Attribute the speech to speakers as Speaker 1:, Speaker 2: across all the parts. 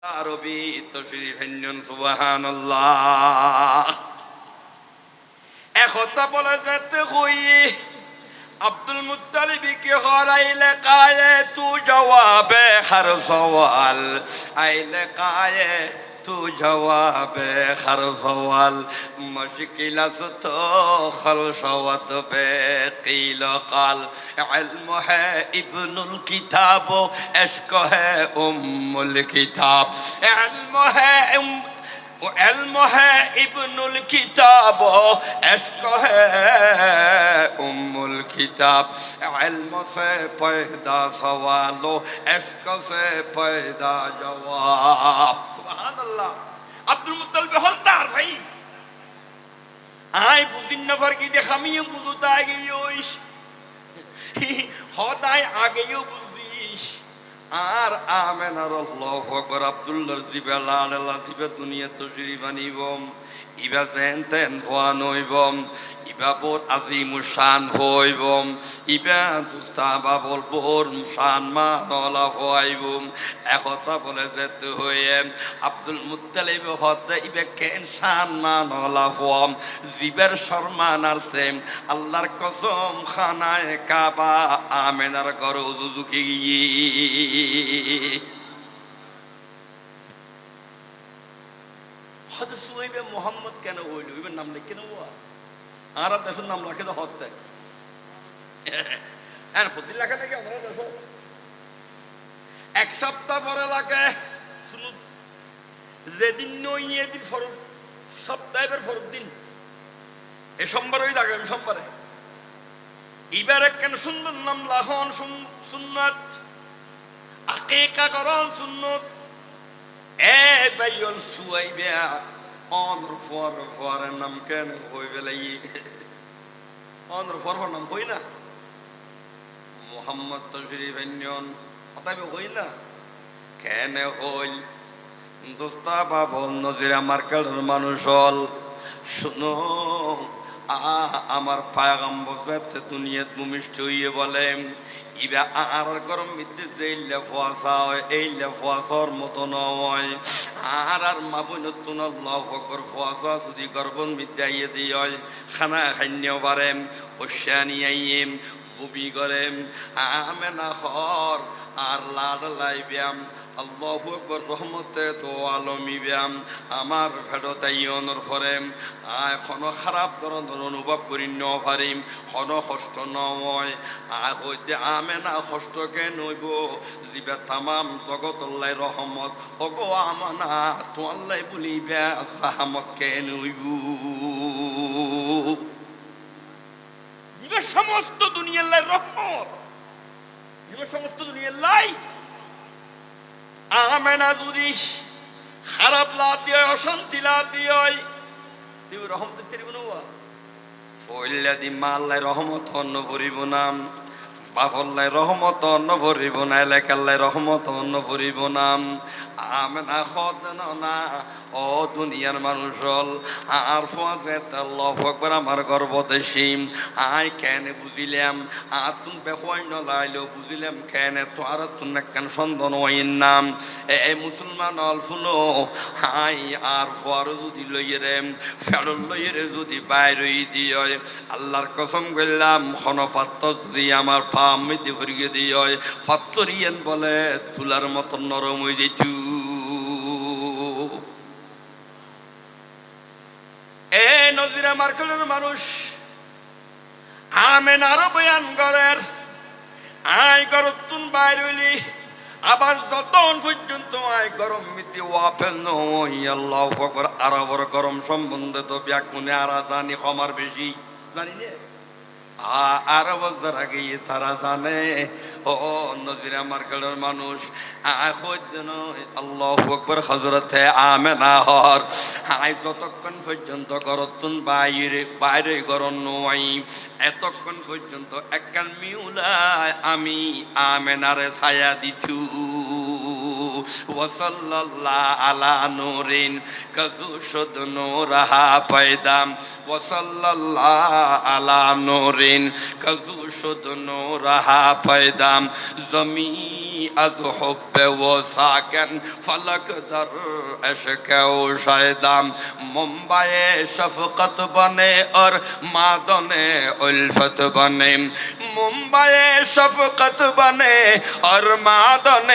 Speaker 1: আরবি তশরিফ হেনন সুবহানাল্লাহ। একথা বলে যেতে হই আব্দুল মুত্তালিব কি হরাইলে কায়ে তু জবাবে হর সওয়াল আইলে কায়ে তু জবাবে হর সওয়াল মুশকিল তো খলসওয়াত বে কিল কাল ইলম হ্যায় ইবনুল কিতাব ইশক হ্যায় উম্মুল কিতাব ইলম হ্যায় علم ہے ابن الکتاب عشق ہے ام الکتاب علم سے پیدا سوال و عشق سے پیدا جواب سبحان اللہ আব্দুল মুত্তালিব হলদার ভাই আই বুঝিন না ফার কি দেখামিও বুঝুতা আগে ওইস হদাই আগেও বুঝিস আর আমেনার আল্লাহু আকবার আব্দুল্লাহর জিবাল আল্লাহ জিবা দুনিয়া তশরিফ আনিবম ইবা জেনতেন ফান হইবম ইবা বর আজিমুশ শান হইবম ইবা দুস্তাবা বল বর শান মানলা হইবম একথা বলে যেতে হইয়ে আব্দুল মুত্তালিব হতে ইবা কেন শান মানলা হম জিবার সম্মানার্থে আল্লাহর কসম খানায়ে কাবা আমেনার ঘর উজুকি সুহাইবে মোহাম্মদ কেন হইল ইবের নাম লিখে নেব আর দেশের নাম রাখে তো হতে ফদিল লেখা নাকি আমরা দেশ এক সপ্তাহ পরে লাগে শুনু যেদিন নই এদিন ফরদ সপ্তাহের ফরদ দিন এ সোমবার ওই লাগে সোমবারে এবার কেন সুন্দর নাম লাহন সুন্নত আকিকা করন সুন্নত এ বাইল সুয়াইবে অনর ফর নাম কেন হই বেলাই অনর ফর নাম হই না মোহাম্মদ তশরিফ আনিয়ন অতএব হই না কেন হই দোস্তা বাবল নজির আমার কালের মানুষ হল শুনো আমার পায়গাম্বর দুনিয়াত ভূমিষ্ঠ হইয়ে বলে ইবা আর গরম মিতে যেইলে ফোয়াশা হয় এইলে ফোয়াশার মতো নয় আর মাবুন নতুন আল্লাহু আকবার ফোয়াশা যদি গর্বন মিতে আইয়ে দিয়ে হয় খানা খাইন্য পারেম ওশানি আইয়েম বুবি করেম আমেনা খর আর লাড লাইব্যাম আল্লাহু আকবার রহমতে তো আলমি ব্যাম আমার ফেরতাইয়নর ফরেম এখনো খারাপ ধরনের অনুভব করি ন পারিম কোনো কষ্ট নয় হইতে আমেনা কষ্ট কেন হইব জিবা তামাম জগতল্লাই রহমত ওগো আমানা তোয়াল্লাই বলিবা সাহামত কেন হইব জিবা সমস্ত দুনিয়াল্লাই রহমত জিবা সমস্ত দুনিয়াল্লাই আমেনা যদি খারাপ লাভ দিয়ে অশান্তি লাভ দিয়ে তুই রহমত তেরি বনুয়া ফইল্লা দি মাল্লাই রহমত অন্য ভরিব নাম বাফল্লাই রহমত অন্য ভরিব না এলাকাল্লাই রহমত অন্য ভরিব নাম আমেনা খদ না ও দুনিয়ার মানুষ হল আর ফোয়াজে আল্লাহু আকবার আমার গর্বতে সীম আই কেন বুঝিলাম আর তুমি বেহয় নলাইলেও বুঝিলাম কেন তো আর তুমি কেন সন্দেহ হইন নাম এই মুসলমান অল শুনো হাই আর ফর যদি লইয়ে ফেরল লইয়ে যদি বাইরে দিয়ে আল্লাহর কসম করলাম খনফাত্ত যদি আমার পা মিতে ফরিয়ে দিয়ে ফাত্তরিয়েন বলে তুলার মতো নরম হয়ে যেত এ নজিরা মার্কেলের মানুষ আমেন আরো বয়ান করেন আই গরতুন বাইরে হইলি আবার যতন পর্যন্ত আই গরম মিতি ওয়াফেল নই আল্লাহু আকবার আরবর গরম সম্বন্ধে তো ব্যাকুনে আর জানি কমার বেশি জানি না আরব যারা গিয়ে তারা জানে ও নজিরা মার্কেটের মানুষ আল্লাহু আকবার হযরতে আমেনা হর আই যতক্ষণ পর্যন্ত গরতুন বাইরে গরম নই এতক্ষণ পর্যন্ত একখান মিউলায় আমি আমেনারে ছায়া দিতু ওয়াসাল্লাল্লাহু আলা নূরিন কাজু শুদ নূরহা পয়দাম ওয়াসাল্লাল্লাহু আলা নূরিন কাজু শুদ নূরহা পয়দাম জমি از حب و ساکن فلک در عشق و شیدم منبع شفقت بنے اور معدن الفت بنے منبع شفقت بنے اور معدن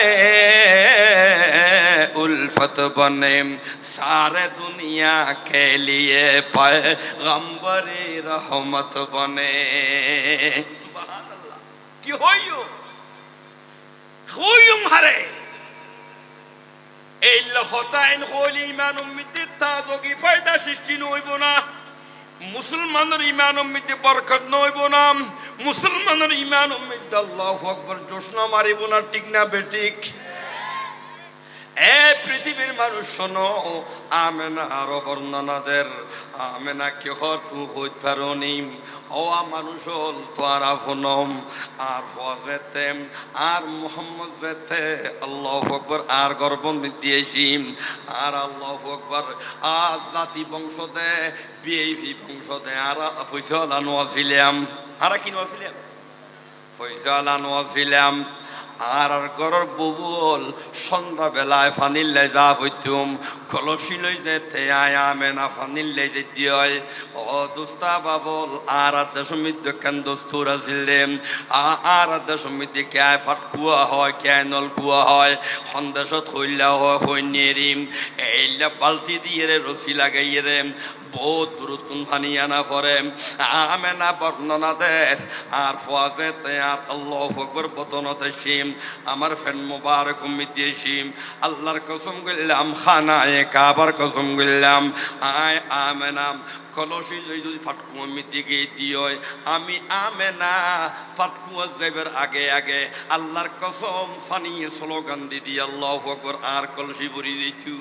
Speaker 1: الفت بنے سارے دنیا کے لیے پیغمبر رحمت بنے سبحان اللہ کی ہوئیو خویم হারে এই লখতাইন হল ইমান উম্মতে তাজগি ফায়দা সৃষ্টি নইব না মুসলমানের ইমান উম্মতে বরকত নইব না মুসলমানের ইমান উম্মতে আল্লাহু আকবার জোশনা মারিব না ঠিক না বেঠিক এ পৃথিবীর মানুষ শোনো আমেনার বর্ণনাদের আমেনা কি হর তু হইতে পারোনি ও মানুষ হল তোর আফনম আর ফজেতেম আর মুহাম্মদ যেতে আল্লাহু আকবার আর গর্বন দিয়েছিম আর আল্লাহু আকবার আর জাতি বংশ দে বিএভি বংশ দে আর ফয়সাল আনোয়াছিলাম আর কি নোয়াছিলাম ফয়সাল আনোয়াছিলাম আর গরর ববুল সন্ধ্যা বেলায় ফানিল লাই যা হইতুম কলসি লই যেতে আয় আমেনা ফানিল লাই যেতে হয় ও দোস্তা বাবল আর দশমিত দোকান দোস্তুর আছিলেন আর দশমিত কে ফাটকুয়া হয় কে নলকুয়া হয় সন্দেশত হইলা হয় হইনেরিম এইলা বালতি দিয়ে রসি লাগাইয়ে রে বহুত দূরতুন পানি আনা পরে আমেনা বর্ণনা দের আর ফজেতে আর আল্লাহু আকবার বতনতে শিম আমার ফেন মুবারক উম্মিত দিয়েছিম আল্লাহর কসম কইলাম খানায়ে কাবার কসম কইলাম আয় আমেনা কলসি যদি ফাটকু উম্মিত দিকে দিয় আমি আমেনা ফাটকু যাইবার আগে আগে আল্লাহর কসম ফানি স্লোগান দি আল্লাহু আকবার আর কলসি ভরি দিতু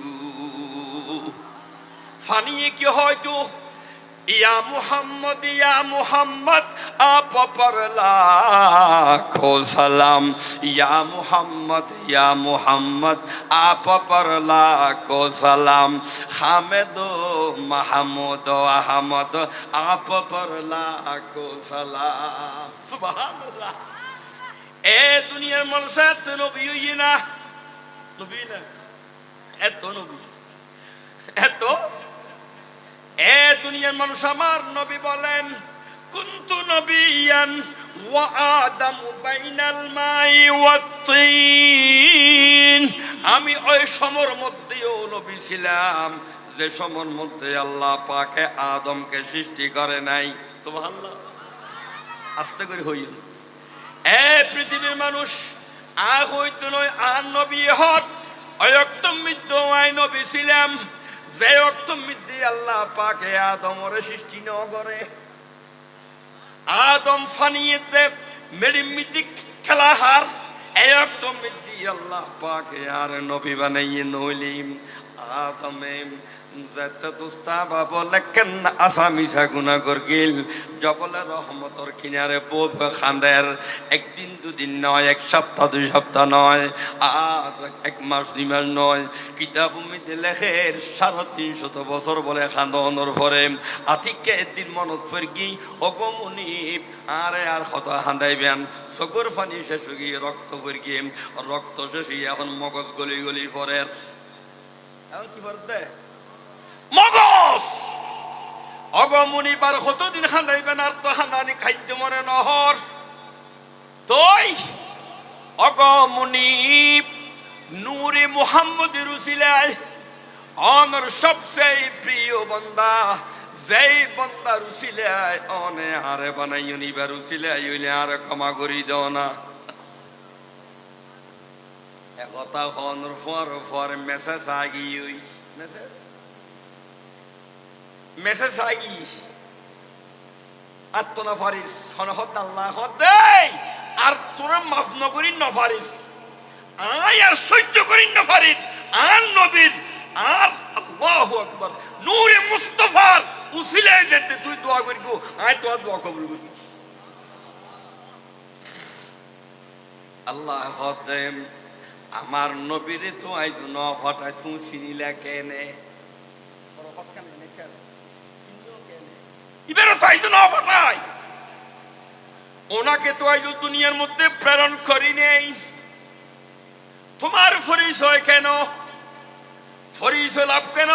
Speaker 1: ফানিয়ে কি হয়তো ইয়া মুহাম্মদ আপ পর লাখো সালাম ইয়া মুহাম্মদ আপ পর লাখো সালাম হামেদ মাহমুদ আহমদ আপ পর লাখো সালাম সুবহানাল্লাহ এ দুনিয়ার মানুষ এত নবী না এত নবী এত এ দুনিয়ার মানুষ আমার নবী বলেন কুনতু নবিয়ান ওয়া আদামু বাইনাল মাই ওয়াত তিন আমি ওই সমর মধ্যেও নবী ছিলাম যে সমর মধ্যে আল্লাহ পাকে আদমকে সৃষ্টি করে নাই সুবহানাল্লাহ আস্তে করে হইল এ পৃথিবীর মানুষ আর হইতো নয় আর নবী হট অয়ক্তম মৃত্যু আই নবী ছিলাম যে অর্থ মধ্যে আল্লাহ পাকে আদমর সৃষ্টি ন করে আদম ফানিয়েতে মেডিমিতিক খেলাহার এই অর্থ মধ্যে আল্লাহ পাকে আর নবী বানাইয়ে নইলিম আদমে যেতে দুস্তা বাবলে কেন আসামিসা গুনা করগিল জবলে রহমতর কিনারে বোধ খান্দের একদিন দুদিন নয় এক সপ্তাহ দুই সপ্তাহ নয় আর এক মাস দুই মাস নয় কিতাব উম্মিতে লেখের 350 বছর বলে খান্দনের পরে আতিকে একদিন মনত ফেরগি অগমনি আরে আর কত হান্দাইবেন চকুর পানি শেষ হয়ে রক্ত ফেরগি রক্ত শেষ এখন মগজ গলি গলি পরে এখন কি ফর দে মগজ অগমনি বার কতদিন খান্দাইবেন আর তো খান্দানি খাদ্য মনে নহর তই অগমনি নূরে মুহাম্মদের উসিলায় আমার সবচেয়ে প্রিয় বান্দা যেই বান্দার উসিলায় অনে আরে বানাইও নিবার উসিলায় হইলে আর ক্ষমা করি দাও না একথা হনর ফর মেসেজ আগি ওই মেসেজ আগি আর তো না পারিস হত আল্লাহ হদে আর তোরা মাফ নকরি না পারিস আয় আর সহ্য করি না পারিস আর নবীর আর আল্লাহু আকবার নূরে মুস্তাফার উসিলায় যেতে তুই দোয়া করবি আয় তোর দোয়া কবুল করবি আল্লাহ হদেম আমার নবীরে তো আইজ ন ফটায় তুমি চিনিলা কেনে এবারে তো আইজ ন ফটায় ওনাকে তো আইজ দুনিয়ার মধ্যে প্রেরণ করি নেই তোমার পরিচয় কেন পরিচয় লাভ কেন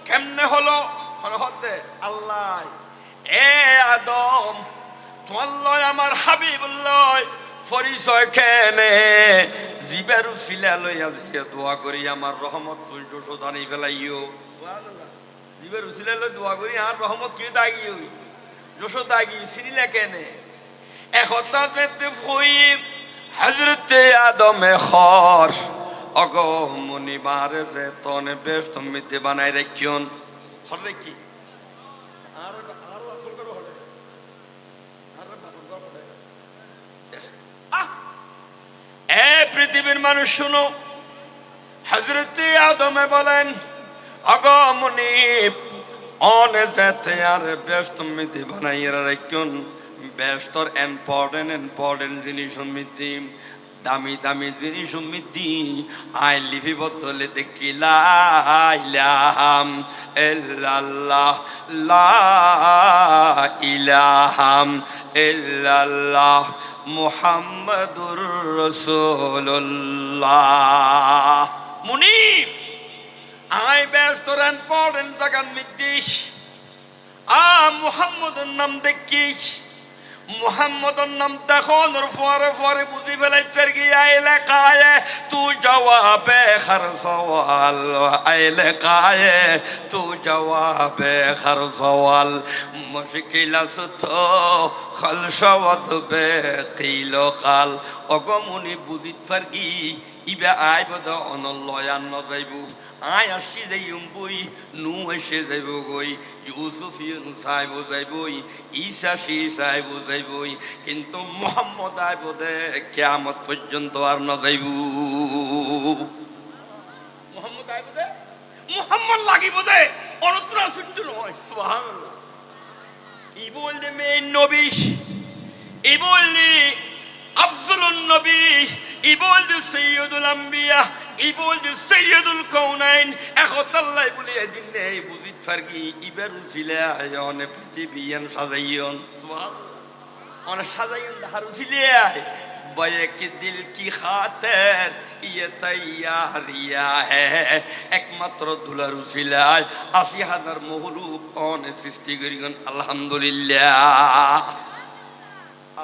Speaker 1: কেমনে হলো হতে আল্লাহ এ আদম তোমার লয় আমার হাবিবুল্লাহ পরিচয় কেনে জীবের উছিলা লইয়া যে দোয়া করি আমার রহমত তুই যশোদানি ফেলাইও জীবের উছিলা লই দোয়া করি আর রহমত কি দাগিও যশোদাগি চিনিলা কেনে একতা ফই হযরতে আদমে খর অগো মুনিবারে যে তনে বেশ তুমি বানাই রাখিয়ন হরে কি আর আসল করে হরে এ পৃথিবীর মানুষ শুনো হযরতে আদমে বলেন অগো মুনিব অনে যেতে আর বেশ তুমি বানাই রাখিয়ন বেশ তোর ইম্পর্টেন্ট জিনিস সমিতি দামি দামি জিনিস সমিতি আই লিভি বদলে দেখি লা ইলাহাম ইল্লাল্লাহ লা ইলাহাম ইল্লাল্লাহ মুহাম্মাদুর রাসূলুল্লাহ মুনিব আই বেশ তোর ইম্পর্টেন্ট জায়গার মিদ্দিস মুহাম্মদের নাম দেখিস মুহাম্মদের নাম দেখানোর পরে পরে বুঝি ফেলাইতে গিয়া এলাকায় তু জবাবে হর সওয়াল এলাকায় তু জবাবে হর সওয়াল মুশকিল আসত খল শবদ বে কিল কাল অগমনি বুঝিত পারগি ইবে আইবদ অনলয়ান ন যাইবু আয় আসছি যাইম বই নু এসে যাইব গই ইউসুফ ইউনুস আইব যাইবই ঈসা শীস আইব যাইবই কিন্তু মুহাম্মদ আইব দে কিয়ামত পর্যন্ত আর না যাইব মুহাম্মদ আইব দে মুহাম্মদ লাগিব দে অনতরা সুট্টু নয় সুবহানাল্লাহ ই বললে মেন নবী ই বললি আফজলুন নবী ই বললি সাইয়্যিদুল আম্বিয়া ই বললি সাইয়্যিদুল কাউনাইন একতাল্লাহ বলি এদিন নেই বুঝিত ফারগি ইবার উছিলা আয়নে পৃথিবীয়ান সাজাইয়ন সুবহানাল্লাহ অন সাজাইয়ন দাহার উছিলা বয়ে কি দিল কি খাতির ये तैयारिया है একমাত্র দুলার উছিলায় ৮০,০০০ মখলুক অন সৃষ্টি করিগন আলহামদুলিল্লাহ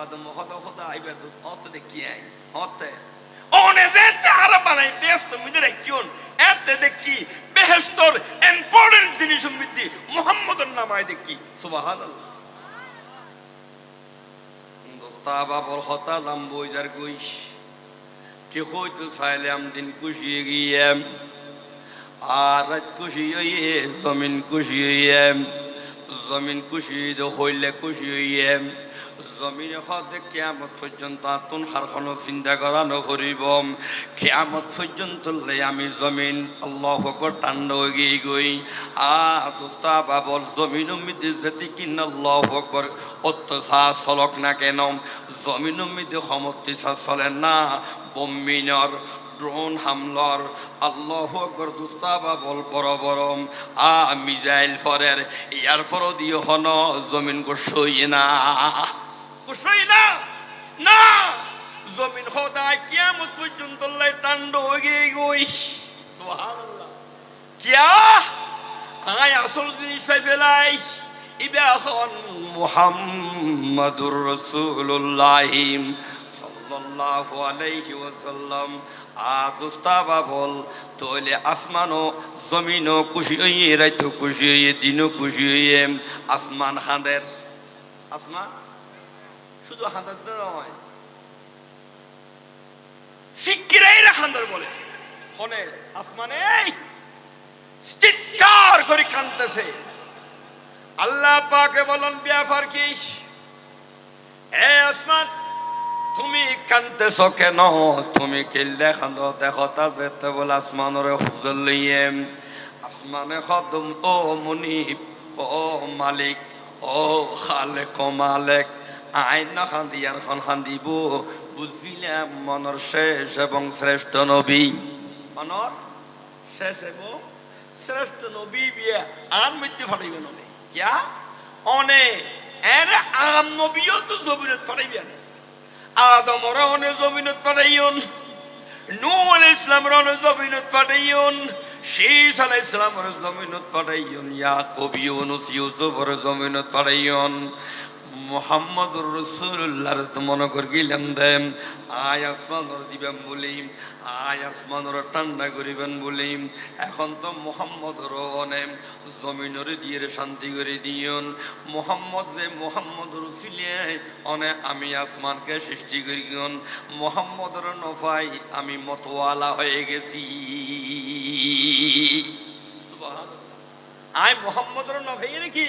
Speaker 1: আদম হদা হদা আইবার তো অত দেখি আই হতে অনে যেতে আর বানাই বেস্ট মিদরে কিউন এতে দেখি বেহেশতর ইম্পর্টেন্ট জিনিস মিদি মুহাম্মদের নামায় দেখি সুবহানাল্লাহ দোস্তা বাবর হতা লম্বই যার কইস কি হইতো চাইলাম দিন খুশি গিয়ে আর রাত খুশি হইয়ে জমিন খুশি হইয়ে জমিন খুশি হইলে খুশি হইয়ে জমিনে হতে কিয়ামত পর্যন্ত আতুন হারখানো চিন্তা করা নকরিব কিয়ামত পর্যন্ত আমি জমিন আল্লাহু আকবার টান্ড হয়ে গই দোস্তা বাবল জমিন উম্মিদে যেতে কিনা আল্লাহু আকবার অত্যাচার চলক না কেন জমিন উম্মিদে সমর্থিত চলে না বম্মিনর ড্রোন হামলার আল্লাহু আকবার দোস্তা বাবল বড় বড় মিজাইল ফরের ইয়ার ফরও দিয়ে হন জমিন গোসই না গোসই না না জমিন খোদায় কিয়ামত পর্যন্ত লাই টান্ড হয়ে গই সুবহানাল্লাহ কিয়া আয় আসল জিনিস ফেলাই ইবে এখন মুহাম্মাদুর রাসূলুল্লাহ সাল্লাল্লাহু আলাইহি ওয়াসাল্লাম দোস্তা বাবল তোলে আসমানো জমিনও খুশি হইয়ে রাইতো খুশি হইয়ে দিনও খুশি হইয়ে আসমান হাঁদের আসমান শুধু হাঁদের নয় শিগগিরাইরা হাঁদের বলে হনে আসমানে চিৎকার করে কাঁদতেছে আল্লাহ পাকে বলেন ব্যাপার কি এ আসমান তুমি কাঁদতেছ কেন তুমি কেলে কান্দ দেখো তা যেতে বলে আসমানের হুজুর লইয়ে আসমানে খদম ও মুনিব ও মালিক ও খালেক ও মালেক আইন না খান্দি আর খন খান্দিব বুঝিলাম মনর শেষ এবং শ্রেষ্ঠ নবী, মনর শেষ এবং শ্রেষ্ঠ নবী বিয়ে আর মধ্যে ফাটাইবেন অনেক কিয়া অনেক এর আম নবীও তো জমিনত ফাটাইবেন, আদমর অনেক জমিনত ফাটাইন, নূহ আলাইহিস সালামের অনেক জমিনত ফাটাইন, শীস আলাইহিস সালামের জমিনত ফাটাইন, ইয়াকুব ইউনুস ইউসুফের জমিনত ফাটাইন, মুহাম্মদুর রাসূলুল্লাহর তো মনে কর গিলাম দেম আয় আসমানর দিবেন বলিম, আয় আসমানর ঠান্ডা করিবেন বলিম। এখন তো মুহাম্মদর অনেম জমিনের দিয়ে শান্তি করে দিয়ন, মুহাম্মদ যে মুহাম্মদর ছিলে অনে আমি আসমানকে সৃষ্টি করিয়ন, মুহাম্মদর নফাই আমি মতওয়ালা হয়ে গেছি। সুবহানাল্লাহ, আয় মুহাম্মদর নফাই নাকি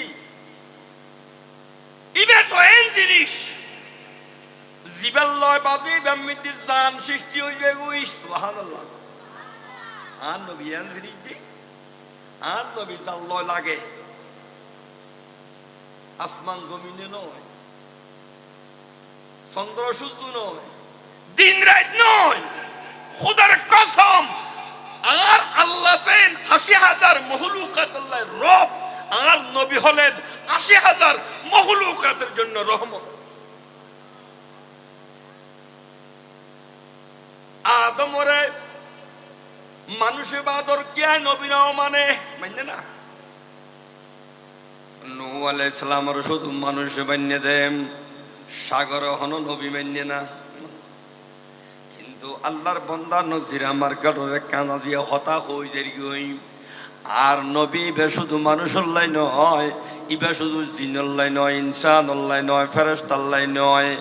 Speaker 1: ইবে তো এন জিনিস জিবাল্লয় বাদে ব্যামিতি জান সৃষ্টি হই যায় গই। সুবহানাল্লাহ, আর নবী এন জিনিস দি আর নবী জাল্লয় লাগে আসমান জমিনে নয়, চন্দ্র সূর্য নয়, দিন রাত নয়, খোদার কসম। আর আল্লাহ দেন ৮০,০০০ মখলুকাত আল্লাহর রব, আর নবী হলেন ৮০,০০০ মখলুকাতের জন্য রহমত। আদমরে মানুষে বাদর কে নবী নাও মানে না, নূহ আলাইহিস সালামের শুধু মানুষে মান্য দেন, সাগর হন নবী মান্য না। কিন্তু আল্লাহর বান্দা নজির আমার কারণে কানা দিয়ে হতাশ হয়ে যাই। আর নবী বে শুধু মানুষল্লাই নয়, ইবে শুধু জিনল্লাই নয়, ইনসানল্লাই নয়, ফেরেশতাল্লাই নয়,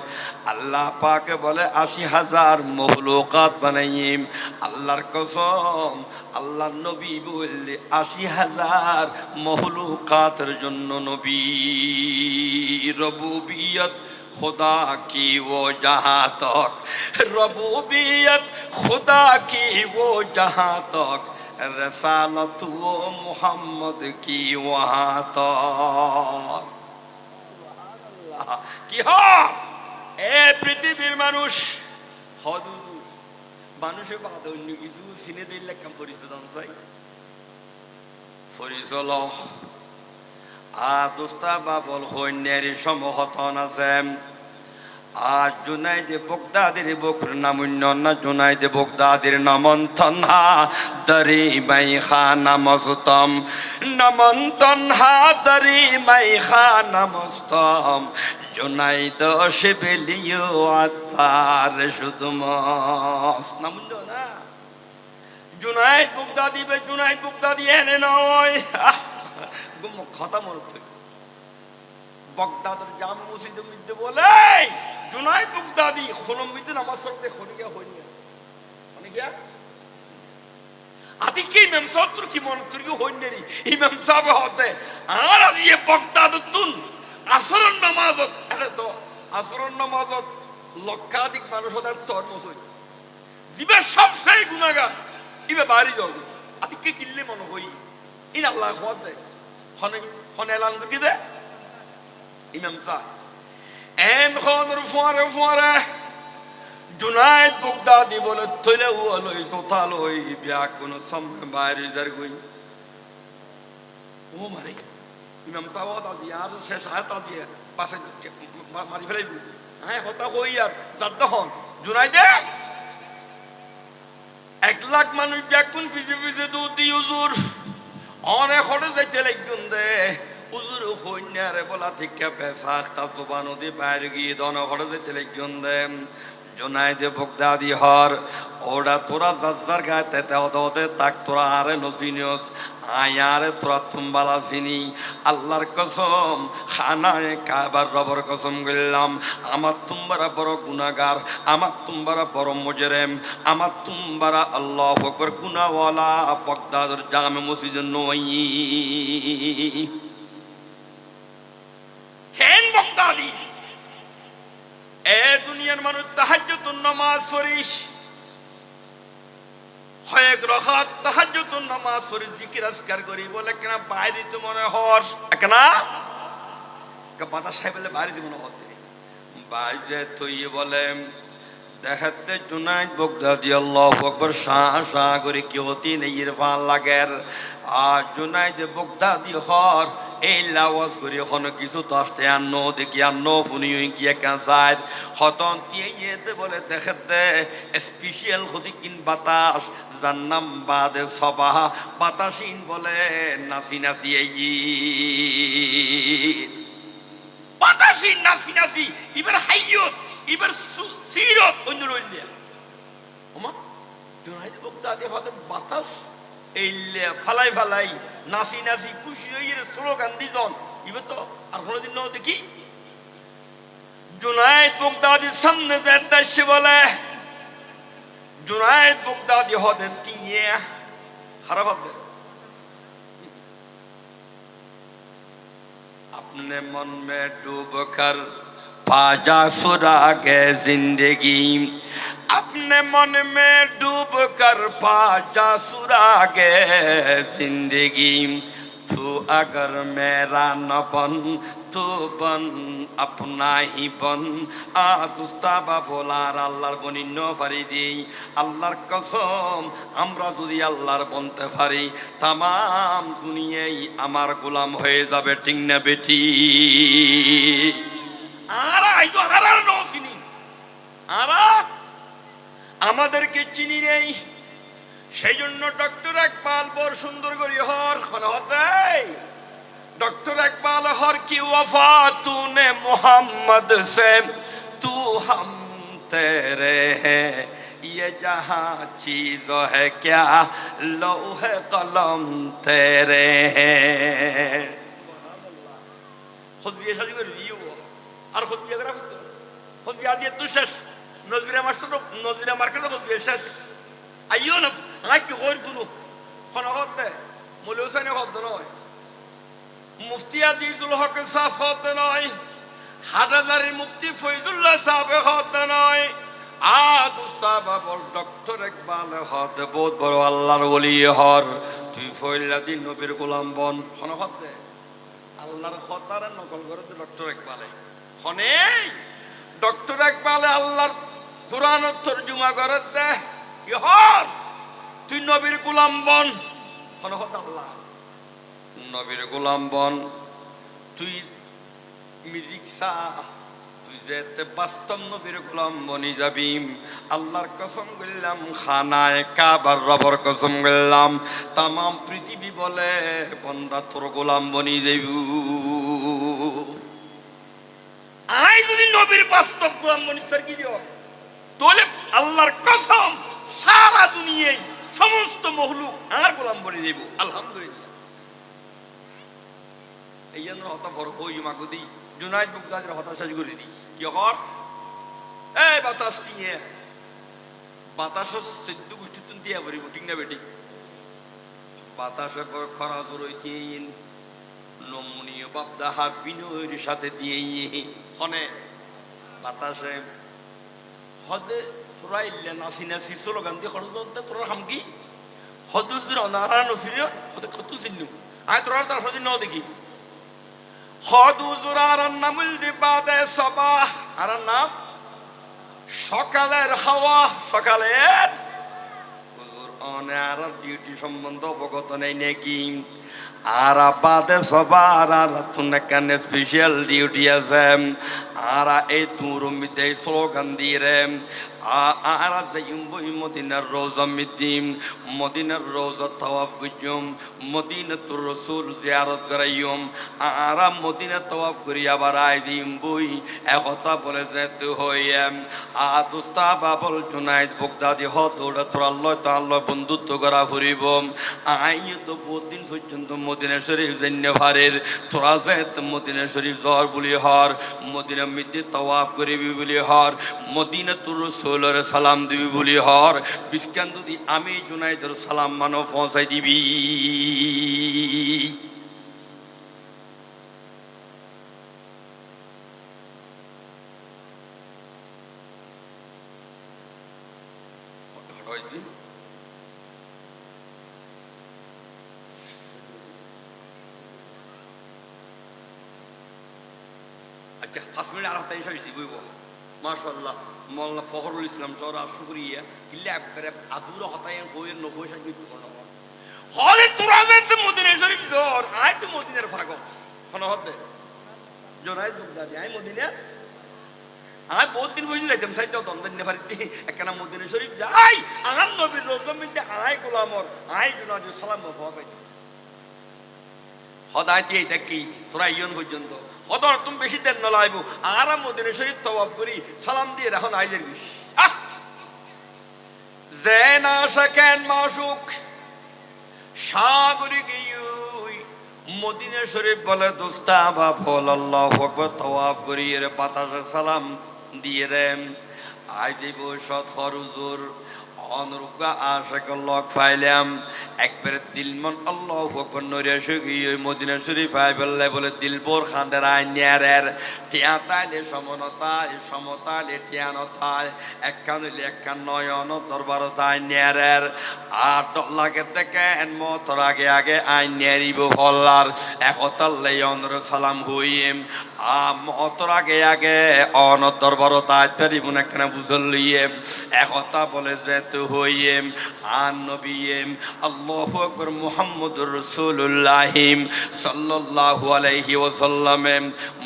Speaker 1: আল্লাহ পাকে বলে ৮০,০০০ মখলুকাত বানাইম। আল্লাহর কসম, আল্লাহর নবী বললে ৮০,০০০ মখলুকাতের জন্য নবী। রবুবিয়ত खुदा की वो जहाँ तक, रबूबियत खुदा की वो जहाँ तक, रसालत वो मोहम्मद की वहाँ तक। কি হয় এ পৃথিবীর মানুষ হদুদুর মানুষের বাদ অন্য কিছু চিনে দিলে কেমন পরিচয় চাই পরিচল দোস্তা বাবল সৈন্যের সমহতন আছে। আর জুনাইদে বগদাদের বকুর নামুন্য না, জুনাইদে বগদাদের নামন্তন হা দরি মাই খানা মস্তম, নামন্তন হা দরি মাই খানা মস্তম, জুনাইদ শিবেলিও আতার শুধু মস নামুন্য না। জুনাইদ বগদাদি বে জুনাইদ বগদাদি এনে নয় কথা মনে থাকে। বগদাদের জাম মসজিদের মধ্যে বলে জুনাইদ বগদাদি খনম মধ্যে নামাজ পড়তে খনিয়া হইনি খনিয়া আদি কি ইমাম সাহেব তোর কি মনে তুই হইনি ইমাম সাহেব হতে আর আদি এ বগদাদতুন আসরের নামাজত এটা তো আসরের নামাজত লক্ষাধিক মানুষ ওদের তরমুজ হই জিবে সবচেয়ে গুনাহগার ইবে বাড়ি যাও আদি কি কিল্লে মনে হই ইন আল্লাহ খোয়াদ দে খনে এলান করে দে ইমাম সাহেব এম খনর ফুয়ারে ফুয়ারে জুনাইদ বগদাদি বলে তলে ওলই তোতালই বিয়া কোন সামনে বাইরে যার গই ও মারে ইমাম সাহেব দাদি আর শেষ আয়াত দিয়ে পাশে মারি ফেলাইব। হ্যাঁ হতা কই আর জাদ্দহন জুনাইদে 1,00,000 মানুষ ব্যাকুন পিছে পিছে দুদি হুজুর অনেক হটে যাইতে লাগুন দে হুজুর হইনারে বলা থেকে বেফাক তা জবান দি বাইরে গিয়ে দন হটে যাইতে লাগুন দে জুনাইদে বগদাদি হর ওরা তোরা জাজ্জার গাতে তেতে তাক তোরা আরে নসিনিয়স আয়ারে তোরা তুমবালা চিনি আল্লাহর কসম খানায় কাবার রবর কসম গেলাম আমার তুমবারা বড় গুনাহগার, আমার তুমবারা বড় মুজরিম, আমার তুমবারা আল্লাহু আকবার গুনাহওয়ালা বগদাদের জামে মসজিদ নই। হেন বগদাদি এ দুনিয়ার মানুষ তাহাজ্জুদুন নামাজ পড়িস কয়েক রাকাত তাহাজ্জুদুন নামাজ পড়িস জিকির আজকার করি বলে কেনা বাইরে তো মনে হস কেনা বাতা সাহেব বলে বাইরে মনে হতে বাইরে তুই বলে দেখাতে জুনাইদ বাগদাদি আল্লাহু আকবার শাহ শাহ করে কি হতি নেই ইরফান লাগের আর জুনাইদ বাগদাদি হর এই লাওয়াজ করে হন কিছু 10 আন্ন দেখি আন্ন ফুনি কি ক্যান্সার হতন তিয়েতে বলে দেখাতে স্পেশাল হতি কিন বাতাস জান্নাম বাদে সবাহ বাতাসিন বলে নাসি নাসি এই বাতাসিন নাসি নাসি এবার হাইয়ত এবার সিরত অন্য রইলিয়া ওমা জুনাইদ বাগদাদি হতে বাতাস এইলে ফালাই ফালাই নাসি নাসি খুশি হইয়ে স্লোগান দিজন ইবে তো আর কোনোদিন ন দেখি জুনাইদ বাগদাদির সামনে যেতে বলে জুনাইদ বাগদাদি হতে তিনিয়ে হারা হতে अपने मन में डूब कर पाजा सुरागे जिंदगी अपने मन में डूब कर पाजा सुरागे जिंदगी तू अगर मेरा न बन तू बन अपना ही बन দুস্তাবা বলার আল্লাহর বনিন্য ফারিদি আল্লাহর কসম আমরা যদি আল্লাহর বনতে পারি তামাম দুনিয়াই আমার গোলাম হয়ে যাবে ঠিক না বেটি আর আইতো আর নসিনি আর আমাদেরকে চিনি নেই সেই জন্য ডক্টর ইকবাল বড় সুন্দর করে হর হতে डॉक्टर इकबाल हर की वफा तूने मोहम्मद से तू हम तेरे हैं ये जहाँ चीज है क्या लौहे कलम तेरे हैं खुद भी ऐसा कर दिए वो और खुद भी अगर खुद भी आदि तू शेष नजरिया मास्टर नजरिया मार्केट खुद भी शेष आइयो ना हाँ क्यों गौर सुनो खाना होते मुल्लों ने होते ना মুফতি আজিজুল হক সাহেব হতে নয় হাটাজারির মুফতি ফয়জুল্লাহ সাহেব হতে নয় দুস্তাবা বল ডক্টর ইকবাল হতে বহুত বড় আল্লাহর ওলি হর তুই ফয়লাদি নবীর গোলাম বন হন হতে আল্লাহর খতারে নকল করে ডক্টর ইকবালে হনে ডক্টর ইকবালে আল্লাহর কুরআন তরজমা করে দে কি হর তুই নবীর গোলাম বন হন হতে আল্লাহ নবীর গোলাম বন তুই মিউজিক সা তুই যেতে বাস্তব নবীর গোলাম বনি যাবি আল্লাহর কসম করলাম খানায় কাবার রবর কসম করলাম তামাম পৃথিবী বলে বন্দা তোর গোলাম বনি যাইব আই যদি নবীর বাস্তব গোলাম বনি তোর কি দিও তাহলে আল্লাহর কসম সারা দুনিয়ায় সমস্ত মখলুক আর গোলাম বনি যাইব আলহামদুলিল্লাহ এই জন্য হতা ফর হই মাগুদি জুনাইদ বাগদাদির হতাশা করে দি কি হর এই বাতাস দিয়ে বাতাস সিদ্ধ গোষ্ঠী তুন দিয়া ভরিব ঠিক না বেটি বাতাসে পর খরা রইতিন নমনীয় বাপদাহার বিনয়ের সাথে দিয়ে হনে বাতাসে হদে তোরা ইল্লে নাসি নাসি স্লোগান দিয়ে খরচ তোরা হামকি হদুসুর অনারা নসির হতে কত চিহ্ন আয় তোরা তার হদি ন দেখি হদুজুর আর নামুল দিবাদে সবাহ আর নাম সকালের হাওয়া সকালের হুজুর অনার ডিউটি সম্বন্ধ অবগত নেই নাকি আর বাদে সবার আর তুনে কেন স্পেশাল ডিউটি আছে আর এই দূর মিদে স্লোগান দিয়ে রে আর যাইম বই মদিনার রওজা মিদিম মদিনার রওজা তাওয়াফ কইম মদিনাতুর রাসূল জিয়ারত করাইম আর মদিনা তাওয়াফ করি আবার আইদিম বই একতা বলে যেতে হইম দুস্তা বাবল জুনাইদ বাগদাদি হদৌড়া তোর আল্লাহ তাআলা বন্ধুত্ব করা ফুরিব আই তো বহুত দিন পর্যন্ত মদিনা শরীফ জন্য ভারের তোরা যেত মদিনা শরীফ জ্বর বলি হর মদিনা মিদে তাওয়াফ করিবি বলি হর মদিনাতুর রাসূল সালাম দিবি বলি হর বিস্কান যদি আমি জুনাইদের সালাম মানো পৌঁছাই দিবি আচ্ছা 5 মিনিট আর তাই সব বইব মাশাআল্লাহ মোল্লা ফখরুল ইসলাম সরা শুকরিয়া কিল্লে একবারে আদুরা হতায় হয়ে নকশা কিন্তু কোন হলে তোরা তো মদিনা শরীফ জোর আয় তো মদিনার ভাগো কোন হতে জোরাই দুগদাদি আয় মদিনা আয় বহুত দিন হইল যাইতাম সাইতো দন্দন নেফারিতে একখানা মদিনা শরীফ যাই আর নবীর রজমিতে আয় গোলামর আয় জুনাজু সালাম হওয়া হদায়তি এইটা কি তোরা ইয়ন পর্যন্ত হদর তুমি বেশি দেন নলাইব আর মদিনা শরীফ তওয়াব করি সালাম দিয়ে রাখুন আইজের বিশ যে না সকেন মাসুক সাগরে গিয়ে মদিনা শরীফ বলে দোস্তা বা বল আল্লাহু আকবার তওয়াব করি এর বাতাসে সালাম দিয়ে রেম আজ দিব সৎ হরুজুর অনুরূপা আশাক লক ফাইলাম একবারে দিলমন আল্লাহু আকবার নরিয়া শুকিয়ে মদিনা শরীফ আই বলে দিলবর খান্দের আইনারের টিয়া তাইলে সমনতায় সমতালে টিয়ানতায় একখান হইলে একখান নয়ন দরবারতা আইনারের আর লাগে দেখেন মতর আগে আগে আইনারিব হল্লার একতাল্লে অনর সালাম হইম মতর আগে আগে অন দরবারতা আইতারিবুন একখানা বুঝল লইয়ে একতা বলে যে হইম আন নবীম আল্লাহু আকবার মুহাম্মদুর রাসূলুল্লাহ সাল্লাল্লাহু আলাইহি ওয়াসাল্লাম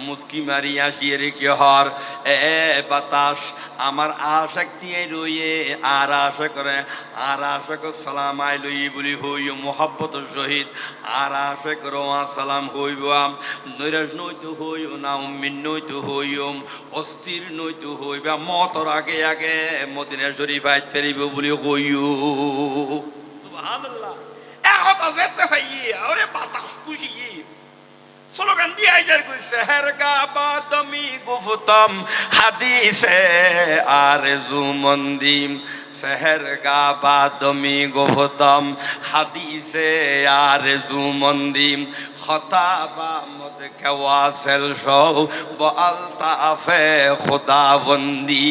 Speaker 1: মুস্কি মারিয়া শিরে কি হর এ বাতাস আমার আশাক দিয়ে রইয়ে আর আশা করে আর আশা কর সালাম আই লই বলি হইও মোহাব্বতের সহিত আর আশা করো সালাম হইবাম নৈরাজ নইতো হইও না উম্মিন নইতো হইম অস্থির নইতো হইবা মতর আগে আগে মদিনা শরীফ আইতে ফেরিব বলি হইও সুবহানাল্লাহ একতা যেতে ভাইয়ে আরে বাতাস খুশি স্লোগান দিয়ে আইজার কই শহর কা বাদমি গুফতম হাদিসে আরজু মন্দিম শহর কা বাদমি গুফতম হাদিসে আরজু মন্দিম খতাবা মদ কওয়াসল শৌ বলতাফে খুদাবন্দি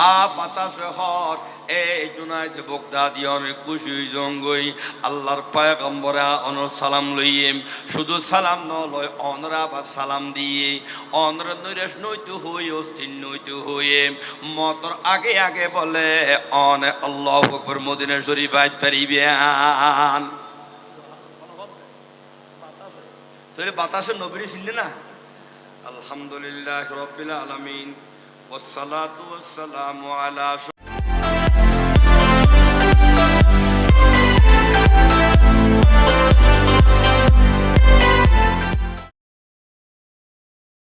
Speaker 1: আ বাতাস হর এই জুনাইদ বগদাদি অনেক খুশি জঙ্গই আল্লাহর পয়গম্বরা অনর সালাম লইয়েম শুধু সালাম ন লয় অনরা বা সালাম দিয়ে অনর নৈরাস নইতে হই অস্থির নইতে হইয়ে মতর আগে আগে বলে অন আল্লাহু আকবার মদিনা শরীফ আইত পারিবেন তোরে বাতাসে নবীর চিনলে না আলহামদুলিল্লাহ রাব্বিল আলামিন ওয়াসসালাতু ওয়াসসালামু আলা